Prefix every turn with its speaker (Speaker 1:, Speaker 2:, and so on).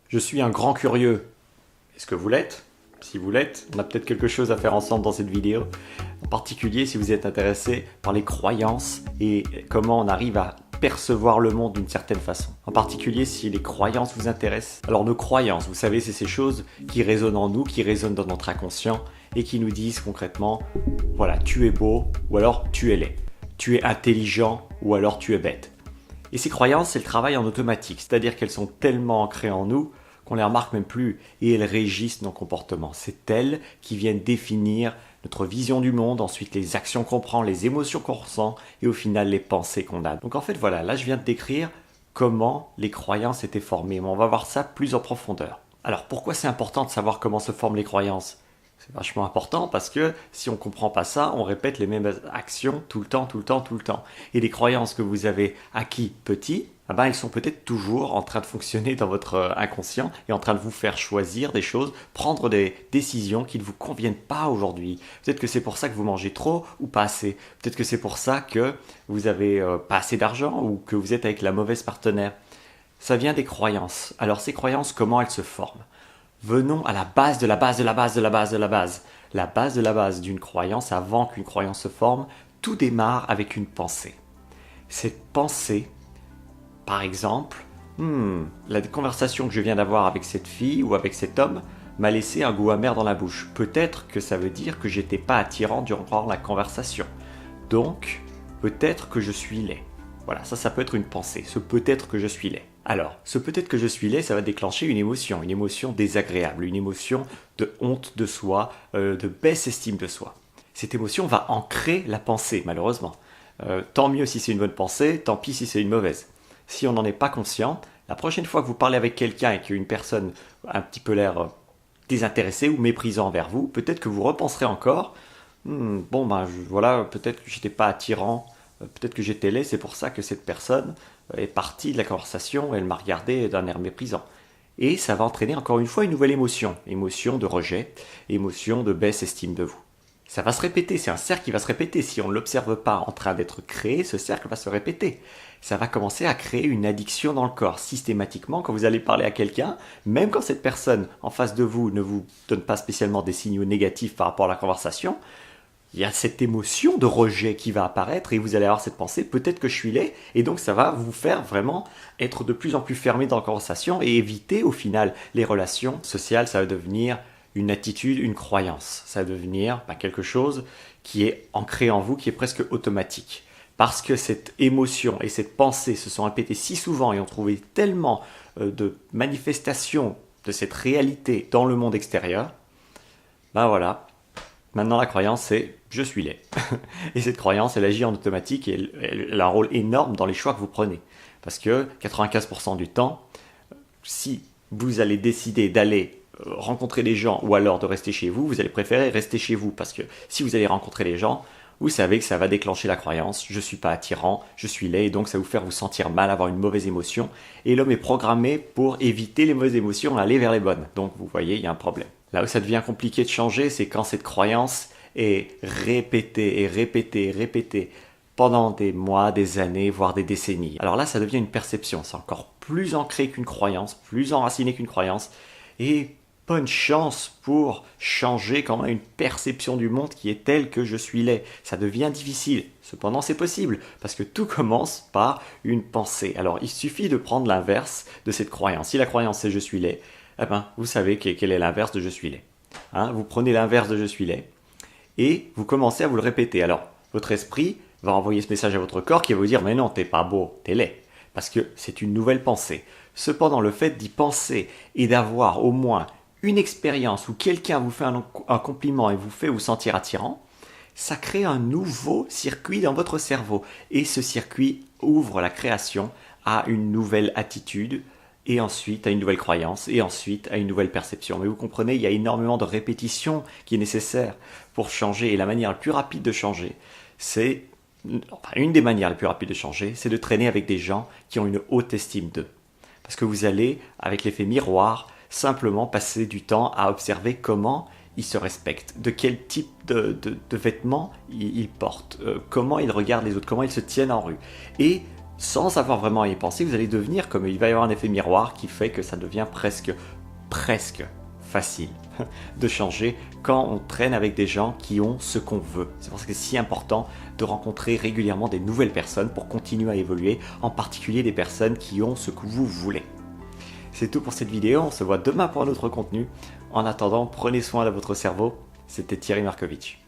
Speaker 1: Je suis un grand curieux. Est-ce que vous l'êtes? Si vous l'êtes, on a peut-être quelque chose à faire ensemble dans cette vidéo. En particulier si vous êtes intéressé par les croyances et comment on arrive à percevoir le monde d'une certaine façon. En particulier si les croyances vous intéressent. Alors nos croyances, vous savez, c'est ces choses qui résonnent en nous, qui résonnent dans notre inconscient et qui nous disent concrètement, voilà, tu es beau ou alors tu es laid. Tu es intelligent ou alors tu es bête. Et ces croyances, elles travaillent en automatique, c'est-à-dire qu'elles sont tellement ancrées en nous qu'on ne les remarque même plus et elles régissent nos comportements. C'est elles qui viennent définir notre vision du monde, ensuite les actions qu'on prend, les émotions qu'on ressent et au final les pensées qu'on a. Donc en fait voilà, là je viens de décrire comment les croyances étaient formées, mais on va voir ça plus en profondeur. Alors pourquoi c'est important de savoir comment se forment les croyances ? C'est vachement important parce que si on ne comprend pas ça, on répète les mêmes actions tout le temps, tout le temps, tout le temps. Et les croyances que vous avez acquis petit, elles sont peut-être toujours en train de fonctionner dans votre inconscient et en train de vous faire choisir des choses, prendre des décisions qui ne vous conviennent pas aujourd'hui. Peut-être que c'est pour ça que vous mangez trop ou pas assez. Peut-être que c'est pour ça que vous n'avez pas assez d'argent ou que vous êtes avec la mauvaise partenaire. Ça vient des croyances. Alors ces croyances, comment elles se forment ? Venons à la base de la base de la base de la base de la base. La base de la base d'une croyance, avant qu'une croyance se forme, tout démarre avec une pensée. Cette pensée, par exemple, la conversation que je viens d'avoir avec cette fille ou avec cet homme m'a laissé un goût amer dans la bouche. Peut-être que ça veut dire que j'étais pas attirant durant la conversation. Donc, peut-être que je suis laid. Voilà, ça peut être une pensée, ce peut-être que je suis laid. Alors, ce peut-être que je suis laid, ça va déclencher une émotion désagréable, une émotion de honte de soi, de baisse estime de soi. Cette émotion va ancrer la pensée, malheureusement. Tant mieux si c'est une bonne pensée, tant pis si c'est une mauvaise. Si on n'en est pas conscient, la prochaine fois que vous parlez avec quelqu'un et qu'une personne a un petit peu l'air désintéressée ou méprisant envers vous, peut-être que vous repenserez encore, voilà, peut-être que j'étais pas attirant, peut-être que j'étais laid, c'est pour ça que cette personne est partie de la conversation, elle m'a regardé d'un air méprisant. Et ça va entraîner encore une fois une nouvelle émotion, émotion de rejet, émotion de baisse estime de vous. Ça va se répéter, c'est un cercle qui va se répéter. Si on ne l'observe pas en train d'être créé, ce cercle va se répéter. Ça va commencer à créer une addiction dans le corps. Systématiquement, quand vous allez parler à quelqu'un, même quand cette personne en face de vous ne vous donne pas spécialement des signaux négatifs par rapport à la conversation, il y a cette émotion de rejet qui va apparaître et vous allez avoir cette pensée, peut-être que je suis laid, et donc ça va vous faire vraiment être de plus en plus fermé dans la conversation et éviter au final les relations sociales. Ça va devenir une attitude, une croyance. Ça va devenir quelque chose qui est ancré en vous, qui est presque automatique. Parce que cette émotion et cette pensée se sont répétées si souvent et ont trouvé tellement de manifestations de cette réalité dans le monde extérieur, voilà. Maintenant, la croyance, c'est « je suis laid ». Et cette croyance, elle agit en automatique et elle a un rôle énorme dans les choix que vous prenez. Parce que 95% du temps, si vous allez décider d'aller rencontrer des gens ou alors de rester chez vous, vous allez préférer rester chez vous. Parce que si vous allez rencontrer les gens, vous savez que ça va déclencher la croyance « je ne suis pas attirant, je suis laid » et donc ça va vous faire vous sentir mal, avoir une mauvaise émotion. Et l'homme est programmé pour éviter les mauvaises émotions, aller vers les bonnes. Donc vous voyez, il y a un problème. Là où ça devient compliqué de changer, c'est quand cette croyance est répétée et répétée et répétée pendant des mois, des années, voire des décennies. Alors là, ça devient une perception. C'est encore plus ancré qu'une croyance, plus enraciné qu'une croyance. Et bonne chance pour changer quand même une perception du monde qui est telle que je suis laid. Ça devient difficile. Cependant, c'est possible parce que tout commence par une pensée. Alors, il suffit de prendre l'inverse de cette croyance. Si la croyance c'est « je suis laid », vous savez quel est l'inverse de « je suis laid ». Vous prenez l'inverse de « je suis laid » et vous commencez à vous le répéter. Alors, votre esprit va envoyer ce message à votre corps qui va vous dire « mais non, t'es pas beau, t'es laid ». Parce que c'est une nouvelle pensée. Cependant, le fait d'y penser et d'avoir au moins une expérience où quelqu'un vous fait un compliment et vous fait vous sentir attirant, ça crée un nouveau circuit dans votre cerveau. Et ce circuit ouvre la création à une nouvelle attitude, et ensuite à une nouvelle croyance, et ensuite à une nouvelle perception. Mais vous comprenez, il y a énormément de répétition qui est nécessaire pour changer, et la manière la plus rapide de changer, une des manières les plus rapides de changer, c'est de traîner avec des gens qui ont une haute estime d'eux. Parce que vous allez, avec l'effet miroir, simplement passer du temps à observer comment ils se respectent, de quel type de vêtements ils portent, comment ils regardent les autres, comment ils se tiennent en rue. Et sans avoir vraiment à y penser, vous allez devenir comme il va y avoir un effet miroir qui fait que ça devient presque facile de changer quand on traîne avec des gens qui ont ce qu'on veut. C'est pour ça que c'est si important de rencontrer régulièrement des nouvelles personnes pour continuer à évoluer, en particulier des personnes qui ont ce que vous voulez. C'est tout pour cette vidéo, on se voit demain pour un autre contenu. En attendant, prenez soin de votre cerveau. C'était Thierry Markovitch.